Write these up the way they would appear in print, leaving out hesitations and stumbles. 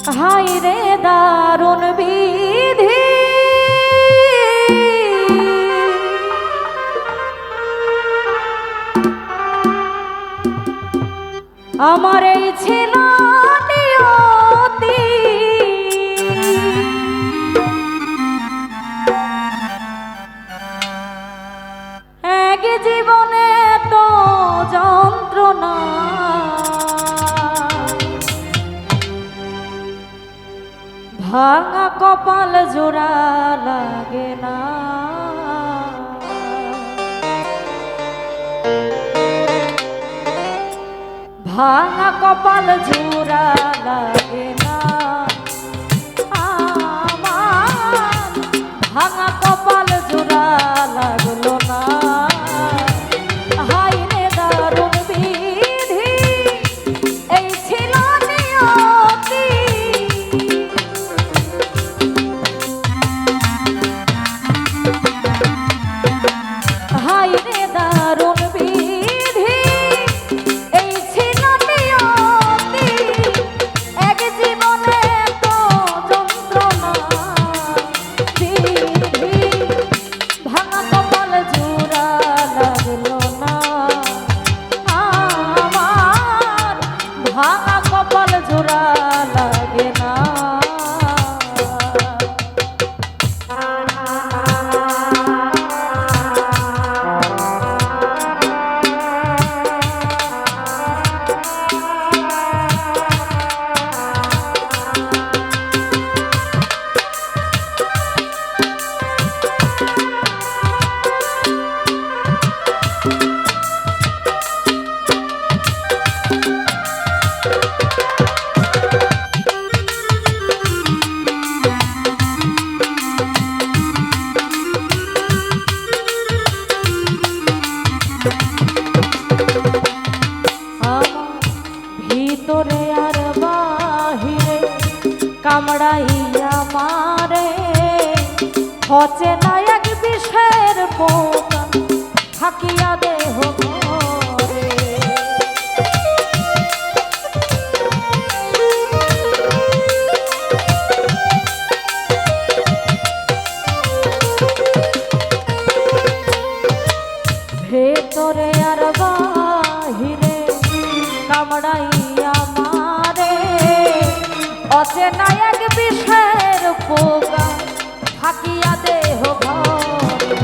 হায় রে দারুণ বিধি, আমার এই ছিল নিয়তি। এক জীবনে তো যন্ত্রণা, ভাঙা কপাল জোড়া লাগে না। ভাঙা কপাল জোড়া লাগে না আমার, ভাঙা কপাল জোড়া লাগলো না। হায় রে দারুণ বিধি, এই ছিল নিয়তি। হায় রে দারুণ বিধি, এই ছিল নিয়তি। এক জীবনে তো যন্ত্রণা বিধি, ভাঙা কপাল জোড়া লাগলো না আমার, ভাঙা কপাল জোড়া লাগে না। ভিতরে আর বাহিরে কামড়াইয়া মারে, হচ্ছে না এক বিষের পোকা থাকিয়া দেহ ঘরে। ভেতরে আর বাহিরে কামড়াইয়া মারে, অচেনা এক বিষের পোকা থাকিয়া দেহ ঘরে।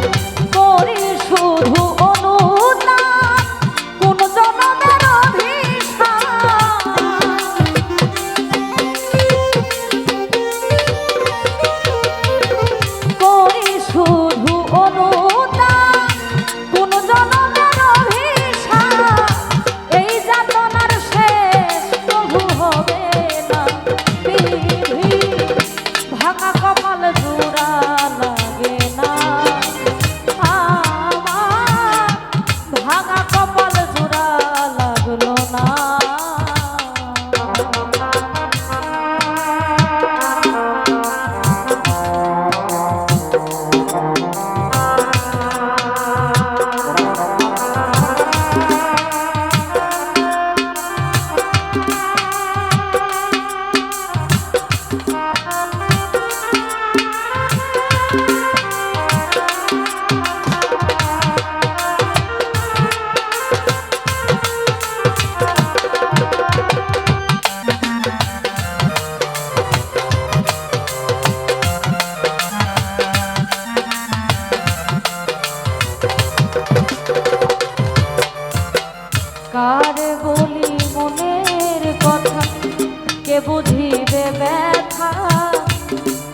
করি শুধু অনুতাপ কোন জনমের অভিশাপ, করি শুধু অনুতাপ কোন জনমের অভিশাপ। এই যাতনার শেষ প্রভু হবে না বিধি, ভাঙা কপাল জোড়া লাগে না আমার, ভাঙা কপাল জোড়া লাগলো না। কার বলি মনের কথা, কে বুঝিবে ব্যথা,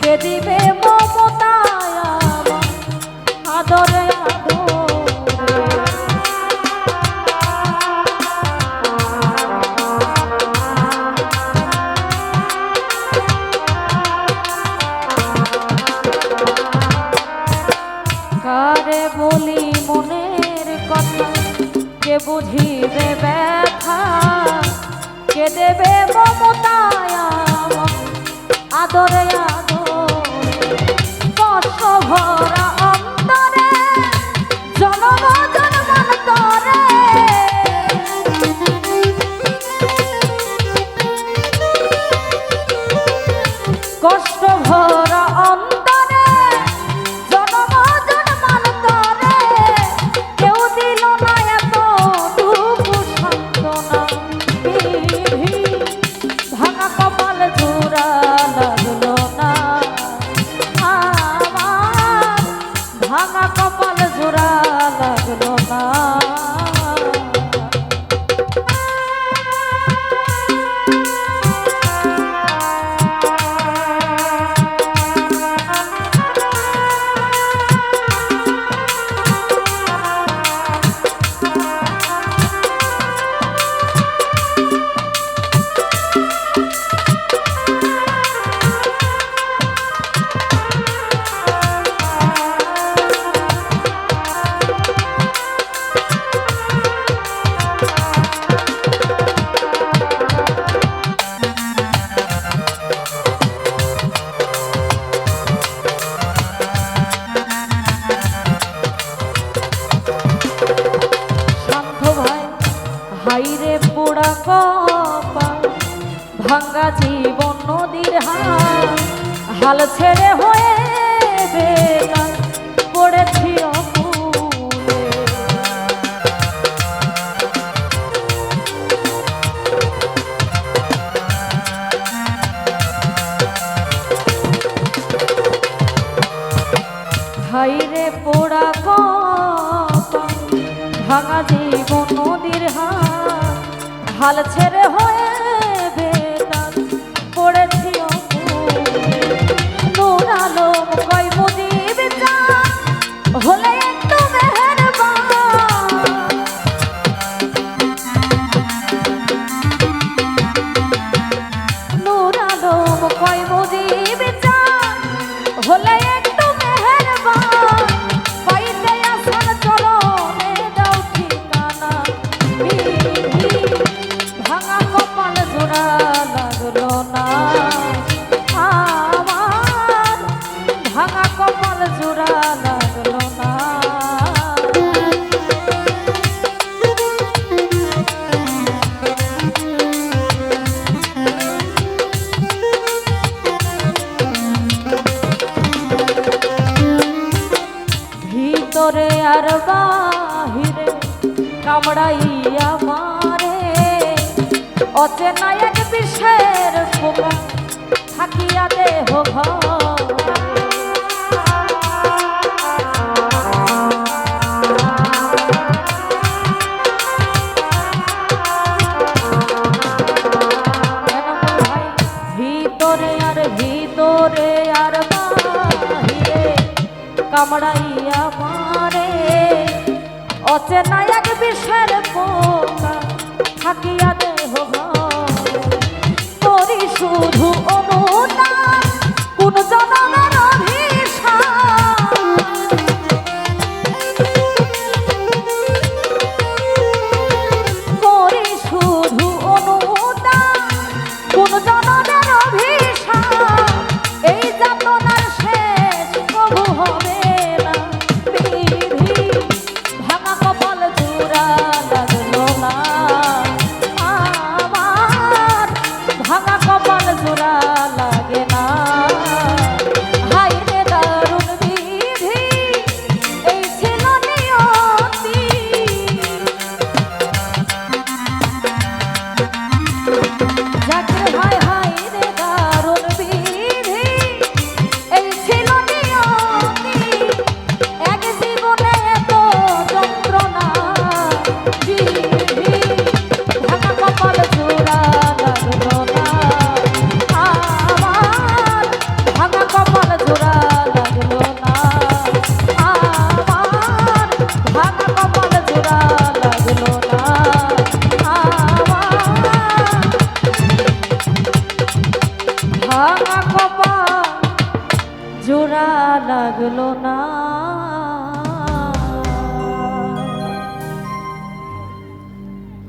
কে দিবে মমতায় আমার আদরে আদরে। কারে বলি মনের কথা, কে বুঝিবে ব্যথা, কে দেবে মমতায় আমার আদরে আদরে। কষ্ট ভরা অন্তরে জনম জন্মান্তরে, কষ্ট ভরা অন্তরে জনম জন্মান্তরে কেউ দিল না এতটুকু সান্ত্বনা। বিধি ভাঙা কপাল জোড়া লাগলো না আমার, ভাঙা কপাল জোড়া লাগলো না। হাইরে পোড়া কপাল ভাঙ্গা জীবন নদীর হাল ছেড়ে হয়ে বেকার পড়েছি অকুলে। হাইরে পোড়া কপাল ভাঙা জীবন নদীর হাল ছেড়ে হয়ে বেকার পড়েছি নুরালো কই মুজিব হলে একটু মেহেরবান। নুরালো কই মুজিব হলে একটু মেহেরবান। পাইতে আসান চলো দাও ঠিকানা। ভাঙা কপাল জোড়া লাগলো না আমার, ভাঙা কপাল জোড়া লাগলো না। ভিতরে আর বাহিরে কামড়াইয়া মারে অচেনা এক বিষের পোকা থাকিয়া দেহ ঘরে। ভিতরে আর বাহিরে কামড়াইয়া মারে অচেনা এক বিষের পোকা থাকিয়া দেহ ঘরে। তোরি শুধু অনুদান কোন জনমের অভিশাপ, তোরি শুধু অনুদান কোন জনমের অভিশাপ। এই যাতনার শেষ কবু হবে না। বিধি ভাঙা কপাল জোড়া লাগলো না আমার, ভাঙা কপাল জোড়া লাগে না। হাইরে দারুণ বিধি এই ছিল নিয়তি। যাকে হায় হাইরে দারুণ বিধি এই ছিল নিয়তি। এক জীবনে এত যন্ত্রণা। বিধি ভাঙা কপাল জোড়া লাগলো না আমার, ভাঙা কপাল জোড়া লাগলো না আমার, ভাঙা কপাল জোড়া লাগলো না আমার, ভাঙা কপাল জোড়া লাগলো না।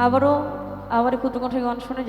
আবারও কুতুকণ্ঠে গান শুনে